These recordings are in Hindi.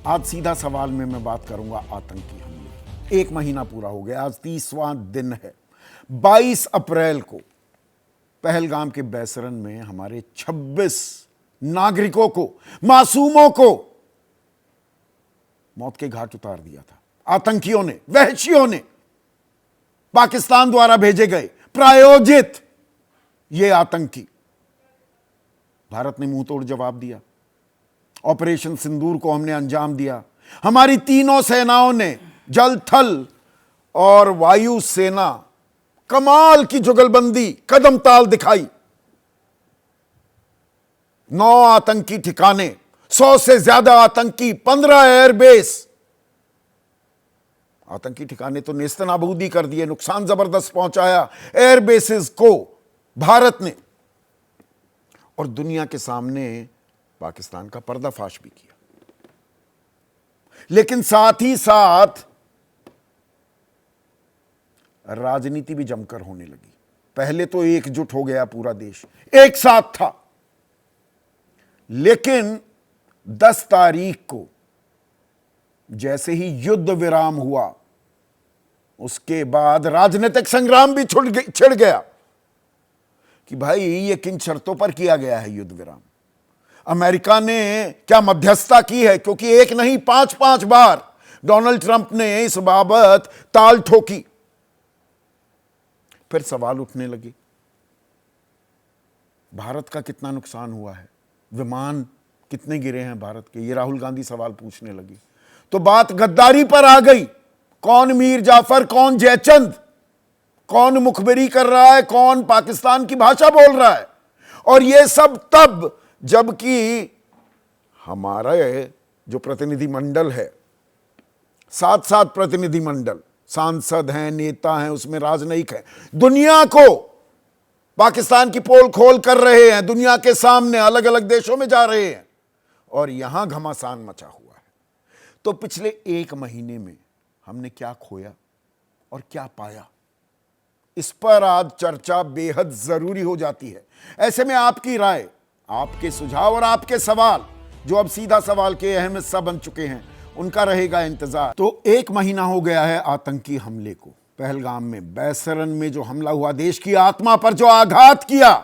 आज सीधा सवाल में मैं बात करूंगा आतंकी हमले। एक महीना पूरा हो गया, आज 30वां दिन है। 22 अप्रैल को पहलगाम के बैसरन में हमारे 26 नागरिकों को, मासूमों को मौत के घाट उतार दिया था आतंकियों ने, वहशियों ने। पाकिस्तान द्वारा भेजे गए प्रायोजित ये आतंकी। भारत ने मुंह तोड़ जवाब दिया। ऑपरेशन सिंदूर को हमने अंजाम दिया। हमारी तीनों सेनाओं ने, जल, थल और वायु सेना, कमाल की जुगलबंदी, कदम ताल दिखाई। 9 आतंकी ठिकाने, 100 से ज्यादा आतंकी, 15 एयरबेस। आतंकी ठिकाने तो नेस्तनाबूदी कर दिए, नुकसान जबरदस्त पहुंचाया एयरबेसेस को भारत ने, और दुनिया के सामने पाकिस्तान का पर्दाफाश भी किया। लेकिन साथ ही साथ राजनीति भी जमकर होने लगी। पहले तो एकजुट हो गया पूरा देश, एक साथ था। लेकिन 10 तारीख को जैसे ही युद्ध विराम हुआ, उसके बाद राजनीतिक संग्राम भी छिड़ गया कि भाई ये किन शर्तों पर किया गया है युद्ध विराम। अमेरिका ने क्या मध्यस्थता की है? क्योंकि एक नहीं 5-5 बार डोनाल्ड ट्रंप ने इस बाबत ताल ठोकी। फिर सवाल उठने लगे, भारत का कितना नुकसान हुआ है, विमान कितने गिरे हैं भारत के, ये राहुल गांधी सवाल पूछने लगी। तो बात गद्दारी पर आ गई। कौन मीर जाफर, कौन जयचंद, कौन मुखबिरी कर रहा है, कौन पाकिस्तान की भाषा बोल रहा है। और यह सब तब जबकि हमारा जो प्रतिनिधिमंडल है, 7 प्रतिनिधिमंडल, सांसद हैं, नेता हैं, उसमें राजनयिक हैं, दुनिया को पाकिस्तान की पोल खोल कर रहे हैं, दुनिया के सामने अलग अलग देशों में जा रहे हैं, और यहां घमासान मचा हुआ है। तो पिछले 1 महीने में हमने क्या खोया और क्या पाया, इस पर आज चर्चा बेहद जरूरी हो जाती है। ऐसे में आपकी राय, आपके सुझाव और आपके सवाल, जो अब सीधा सवाल के अहम हिस्सा बन चुके हैं, उनका रहेगा इंतजार। तो 1 महीना हो गया है आतंकी हमले को। पहलगाम में, बैसरन में जो हमला हुआ, देश की आत्मा पर जो आघात किया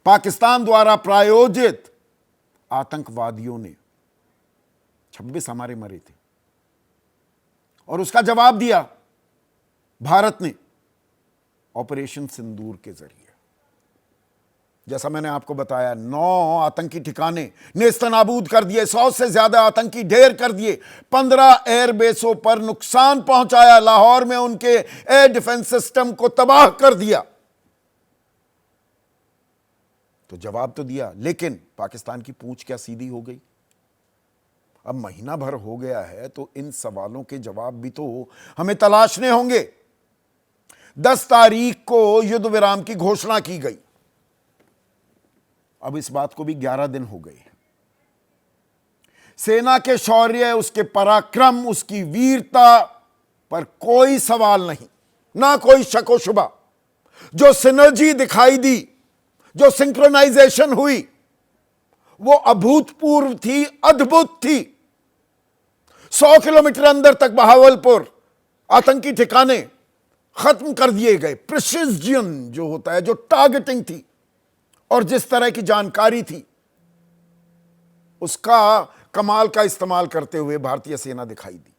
पाकिस्तान द्वारा प्रायोजित आतंकवादियों ने, 26 हमारे मरे थे, और उसका जवाब दिया भारत ने ऑपरेशन सिंदूर के जरिए। जैसा मैंने आपको बताया, 9 आतंकी ठिकाने नेस्तनाबूद कर दिए, 100 से ज्यादा आतंकी ढेर कर दिए, 15 एयरबेसों पर नुकसान पहुंचाया, लाहौर में उनके एयर डिफेंस सिस्टम को तबाह कर दिया। तो जवाब तो दिया, लेकिन पाकिस्तान की पूंछ क्या सीधी हो गई? अब महीना भर हो गया है, तो इन सवालों के जवाब भी तो हमें तलाशने होंगे। 10 तारीख को युद्ध विराम की घोषणा की गई। अब इस बात को भी 11 दिन हो गए हैं। सेना के शौर्य, उसके पराक्रम, उसकी वीरता पर कोई सवाल नहीं, ना कोई शक व शुबा। जो सिनर्जी दिखाई दी, जो सिंक्रोनाइजेशन हुई, वो अभूतपूर्व थी, अद्भुत थी। 100 किलोमीटर अंदर तक बहावलपुर आतंकी ठिकाने खत्म कर दिए गए। प्रिसिजन जो होता है, जो टारगेटिंग थी और जिस तरह की जानकारी थी, उसका कमाल का इस्तेमाल करते हुए भारतीय सेना दिखाई दी।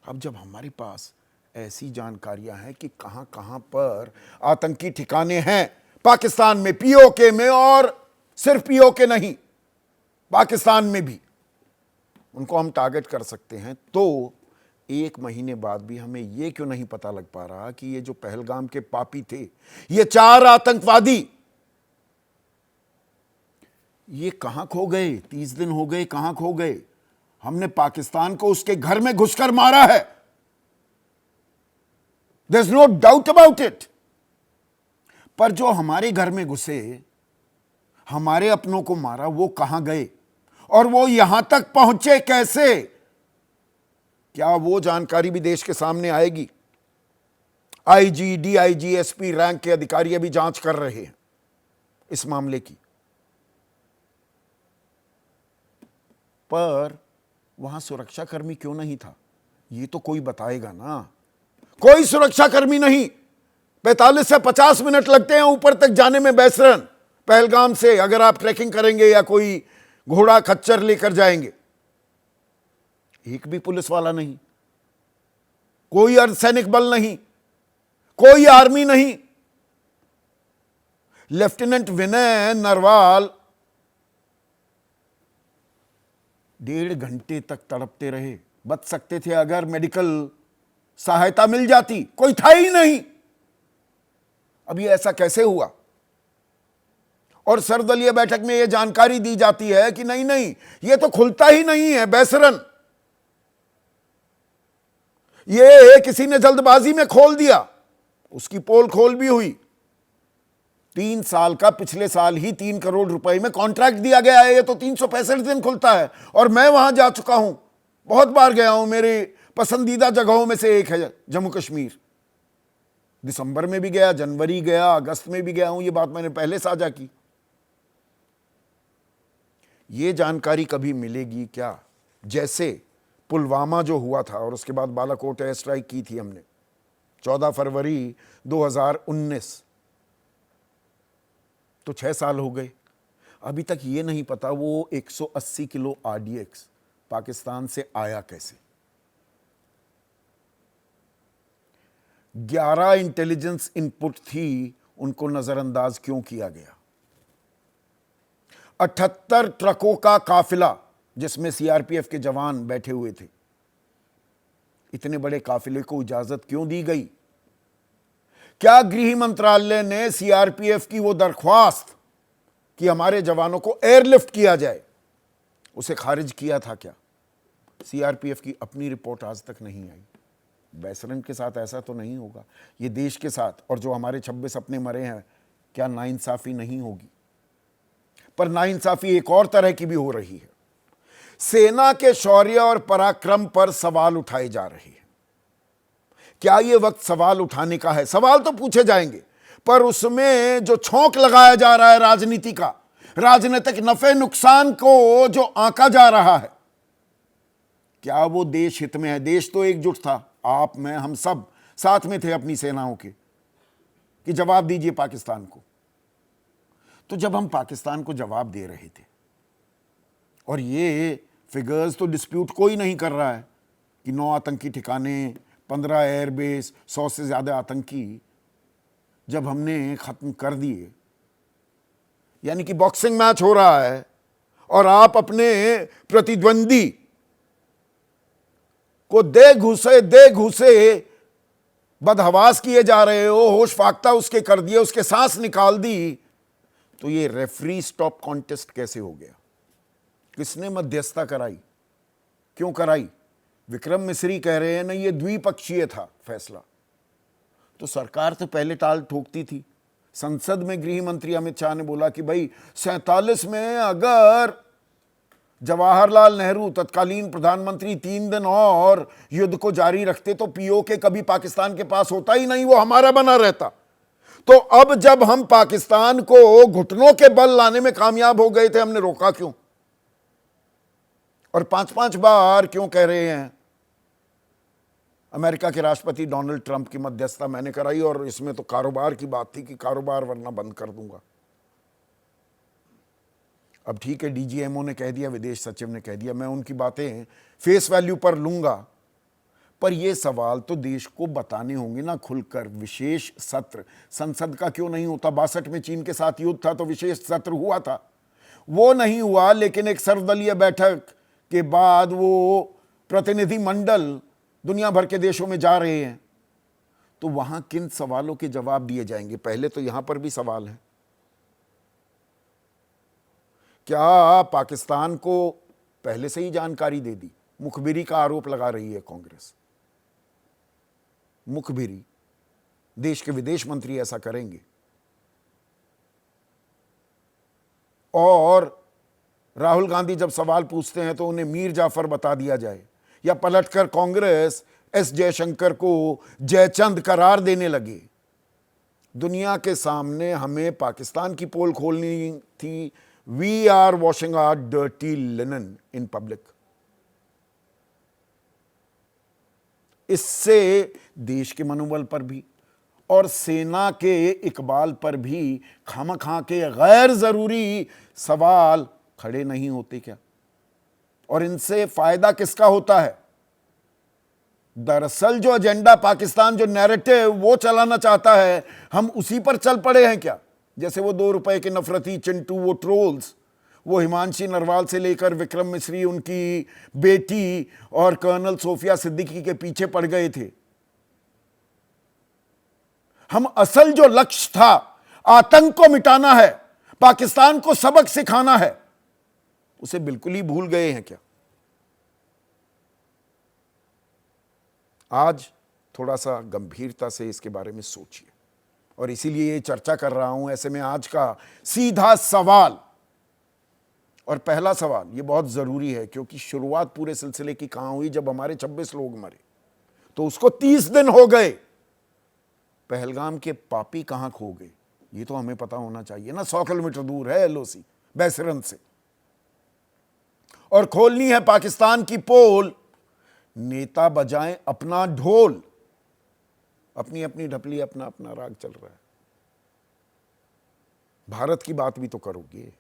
अब जब हमारे पास ऐसी जानकारियां हैं कि कहां कहां पर आतंकी ठिकाने हैं पाकिस्तान में, पीओके में, और सिर्फ पीओके नहीं, पाकिस्तान में भी उनको हम टारगेट कर सकते हैं, तो 1 महीने बाद भी हमें यह क्यों नहीं पता लग पा रहा कि ये जो पहलगाम के पापी थे, ये 4 आतंकवादी, ये कहां खो गए? 30 दिन हो गए, कहां खो गए? हमने पाकिस्तान को उसके घर में घुसकर मारा है, there is no doubt about it. पर जो हमारे घर में घुसे, हमारे अपनों को मारा, वो कहां गए और वो यहां तक पहुंचे कैसे? क्या वो जानकारी भी देश के सामने आएगी? आईजी, डीआईजी, एसपी रैंक के अधिकारी अभी जांच कर रहे हैं इस मामले की। पर वहां सुरक्षाकर्मी क्यों नहीं था, ये तो कोई बताएगा ना। कोई सुरक्षाकर्मी नहीं। 45 से 50 मिनट लगते हैं ऊपर तक जाने में बैसरन, पहलगाम से अगर आप ट्रैकिंग करेंगे या कोई घोड़ा खच्चर लेकर जाएंगे। एक भी पुलिस वाला नहीं, कोई अर्धसैनिक बल नहीं, कोई आर्मी नहीं। लेफ्टिनेंट विनय नरवाल 1.5 घंटे तक तड़पते रहे। बच सकते थे अगर मेडिकल सहायता मिल जाती, कोई था ही नहीं। अब ये ऐसा कैसे हुआ? और सर्वदलीय बैठक में यह जानकारी दी जाती है कि नहीं नहीं, ये तो खुलता ही नहीं है बैसरन, ये किसी ने जल्दबाजी में खोल दिया। उसकी पोल खोल भी हुई। 3 साल का, पिछले साल ही 3 करोड़ रुपए में कॉन्ट्रैक्ट दिया गया है। ये तो 365 दिन खुलता है। और मैं वहां जा चुका हूं, बहुत बार गया हूं। मेरी पसंदीदा जगहों में से एक है जम्मू कश्मीर। दिसंबर में भी गया, जनवरी गया, अगस्त में भी गया हूं। ये बात मैंने पहले साझा की। ये जानकारी कभी मिलेगी क्या? जैसे पुलवामा जो हुआ था और उसके बाद बालाकोट एयर स्ट्राइक की थी हमने 14 फरवरी 2019, तो 6 साल हो गए। अभी तक ये नहीं पता वो 180 किलो RDX पाकिस्तान से आया कैसे। 11 इंटेलिजेंस इनपुट थी, उनको नजरअंदाज क्यों किया गया? 78 ट्रकों का काफिला जिसमें CRPF के जवान बैठे हुए थे, इतने बड़े काफिले को इजाजत क्यों दी गई? क्या गृह मंत्रालय ने CRPF की वो दरख्वास्त कि हमारे जवानों को एयरलिफ्ट किया जाए, उसे खारिज किया था क्या? CRPF की अपनी रिपोर्ट आज तक नहीं आई। बैसरन के साथ ऐसा तो नहीं होगा। ये देश के साथ और जो हमारे 26 अपने मरे हैं, क्या नाइंसाफी नहीं होगी? पर नाइंसाफी एक और तरह की भी हो रही है। सेना के शौर्य और पराक्रम पर सवाल उठाए जा रहे हैं। क्या यह वक्त सवाल उठाने का है? सवाल तो पूछे जाएंगे, पर उसमें जो छौंक लगाया जा रहा है राजनीति का, राजनीतिक नफे नुकसान को जो आंका जा रहा है, क्या वो देश हित में है? देश तो एकजुट था, आप, मैं, हम सब साथ में थे अपनी सेनाओं के, कि जवाब दीजिए पाकिस्तान को। तो जब हम पाकिस्तान को जवाब दे रहे थे, और ये फिगर्स तो डिस्प्यूट कोई नहीं कर रहा है कि 9 आतंकी ठिकाने, 15 एयरबेस, 100 से ज्यादा आतंकी जब हमने खत्म कर दिए, यानी कि बॉक्सिंग मैच हो रहा है और आप अपने प्रतिद्वंदी को दे घुसे बदहवास किए जा रहे हो, होश फाख्ता उसके कर दिए, उसके सांस निकाल दी, तो ये रेफरी स्टॉप कॉन्टेस्ट कैसे हो गया? किसने मध्यस्थता कराई? क्यों कराई? विक्रम मिस्री कह रहे हैं ना, ये द्विपक्षीय था फैसला। तो सरकार तो पहले टाल ठोकती थी। संसद में गृह मंत्री अमित शाह ने बोला कि भाई 47 में अगर जवाहरलाल नेहरू तत्कालीन प्रधानमंत्री 3 दिन और युद्ध को जारी रखते तो POK कभी पाकिस्तान के पास होता ही नहीं, वो हमारा बना रहता। तो अब जब हम पाकिस्तान को घुटनों के बल लाने में कामयाब हो गए थे, हमने रोका क्यों? और 5-5 बार क्यों कह रहे हैं? अमेरिका के राष्ट्रपति डोनाल्ड ट्रंप की मध्यस्थता मैंने कराई, और इसमें तो कारोबार की बात थी कि कारोबार वरना बंद कर दूंगा। अब ठीक है, DGMO ने कह दिया, विदेश सचिव ने कह दिया, मैं उनकी बातें फेस वैल्यू पर लूंगा, पर यह सवाल तो देश को बताने होंगे ना खुलकर। विशेष सत्र संसद का क्यों नहीं होता? 62 में चीन के साथ युद्ध था तो विशेष सत्र हुआ था, वो नहीं हुआ। लेकिन एक सर्वदलीय बैठक के बाद वो प्रतिनिधि मंडल दुनिया भर के देशों में जा रहे हैं, तो वहां किन सवालों के जवाब दिए जाएंगे? पहले तो यहां पर भी सवाल है। क्या पाकिस्तान को पहले से ही जानकारी दे दी? मुखबिरी का आरोप लगा रही है कांग्रेस। मुखबिरी, देश के विदेश मंत्री ऐसा करेंगे। और राहुल गांधी जब सवाल पूछते हैं तो उन्हें मीर जाफर बता दिया जाए, या पलटकर कांग्रेस S जयशंकर को जयचंद करार देने लगे। दुनिया के सामने हमें पाकिस्तान की पोल खोलनी थी, we are washing our dirty linen in public. इससे देश के मनोबल पर भी और सेना के इकबाल पर भी खामखा के गैर जरूरी सवाल खड़े नहीं होते क्या? और इनसे फायदा किसका होता है? दरअसल जो एजेंडा पाकिस्तान, जो नैरेटिव वो चलाना चाहता है, हम उसी पर चल पड़े हैं क्या? जैसे वो 2 रुपए के नफरती चिंटू, वो ट्रोल्स, वो हिमांशी नरवाल से लेकर विक्रम मिश्री, उनकी बेटी और कर्नल सोफिया सिद्दीकी के पीछे पड़ गए थे। हम असल जो लक्ष्य था, आतंक को मिटाना है, पाकिस्तान को सबक सिखाना है, उसे बिल्कुल ही भूल गए हैं क्या? आज थोड़ा सा गंभीरता से इसके बारे में सोचिए, और इसीलिए ये चर्चा कर रहा हूं। ऐसे में आज का सीधा सवाल, और पहला सवाल ये बहुत जरूरी है, क्योंकि शुरुआत पूरे सिलसिले की कहां हुई? जब हमारे 26 लोग मरे, तो उसको 30 दिन हो गए। पहलगाम के पापी कहां खो गए? ये तो हमें पता होना चाहिए ना। 100 किलोमीटर दूर है एलओसी बैसरन से, और खोलनी है पाकिस्तान की पोल। नेता बजाएं अपना ढोल, अपनी अपनी ढपली, अपना अपना राग चल रहा है। भारत की बात भी तो करोगे।